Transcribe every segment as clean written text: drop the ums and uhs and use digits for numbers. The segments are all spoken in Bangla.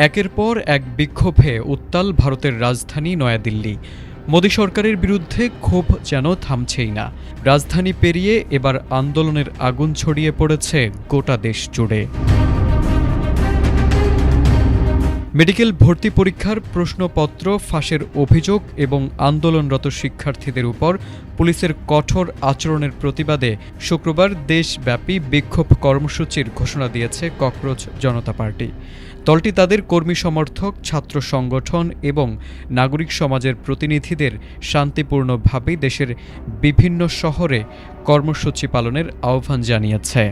একের পর এক বিক্ষোভে উত্তাল ভারতের রাজধানী নয়াদিল্লি। মোদি সরকারের বিরুদ্ধে ক্ষোভ যেন থামছেই না। রাজধানী পেরিয়ে এবার আন্দোলনের আগুন ছড়িয়ে পড়েছে গোটা দেশ জুড়ে। মেডিকেল ভর্তি পরীক্ষার প্রশ্নপত্র ফাঁসের অভিযোগ এবং আন্দোলনরত শিক্ষার্থীদের উপর পুলিশের কঠোর আচরণের প্রতিবাদে শুক্রবার দেশব্যাপী বিক্ষোভ কর্মসূচির ঘোষণা দিয়েছে ককরোচ জনতা পার্টি। দলটি তাদের কর্মী সমর্থক, ছাত্র সংগঠন এবং নাগরিক সমাজের প্রতিনিধিদের শান্তিপূর্ণভাবে দেশের বিভিন্ন শহরে কর্মসূচি পালনের আহ্বান জানিয়েছে।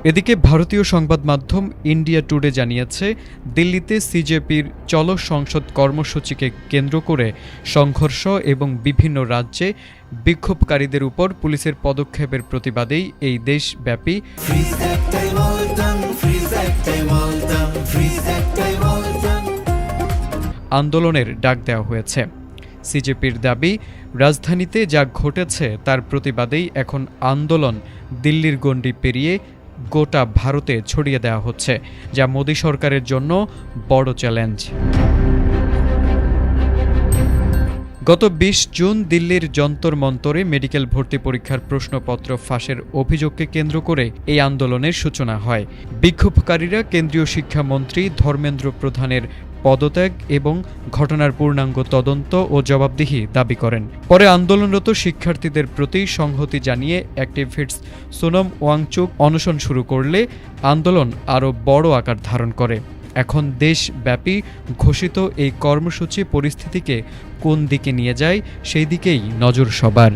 এদিকে ভারতীয় সংবাদ মাধ্যম ইন্ডিয়া টুডে জানিয়েছে, দিল্লিতে সিজেপির চলো সংসদ কর্মসূচিকে কেন্দ্র করে সংঘর্ষ এবং বিভিন্ন রাজ্যে বিক্ষোভকারীদের উপর পুলিশের পদক্ষেপের প্রতিবাদেই এই দেশব্যাপী আন্দোলনের ডাক দেওয়া হয়েছে। সিজেপির দাবি, রাজধানীতে যা ঘটেছে তার প্রতিবাদেই এখন আন্দোলন দিল্লির গণ্ডি পেরিয়ে গোটা ভারতে ছড়িয়ে দেওয়া হচ্ছে, যা মোদি সরকারের জন্য বড় চ্যালেঞ্জ। গত ২০ জুন দিল্লির যন্তর মন্তরে মেডিকেল ভর্তি পরীক্ষার প্রশ্নপত্র ফাঁসের অভিযোগকে কেন্দ্র করে এই আন্দোলনের সূচনা হয়। বিক্ষোভকারীরা কেন্দ্রীয় শিক্ষামন্ত্রী ধর্মেন্দ্র প্রধানের পদত্যাগ এবং ঘটনার পূর্ণাঙ্গ তদন্ত ও জবাবদিহি দাবি করেন। পরে আন্দোলনরত শিক্ষার্থীদের প্রতি সংহতি জানিয়ে অ্যাক্টিভিস্ট সোনম ওয়াংচুক অনশন শুরু করলে আন্দোলন আরও বড় আকার ধারণ করে। এখন দেশব্যাপী ঘোষিত এই কর্মসূচি পরিস্থিতিকে কোন দিকে নিয়ে যায় সেই দিকেই নজর সবার।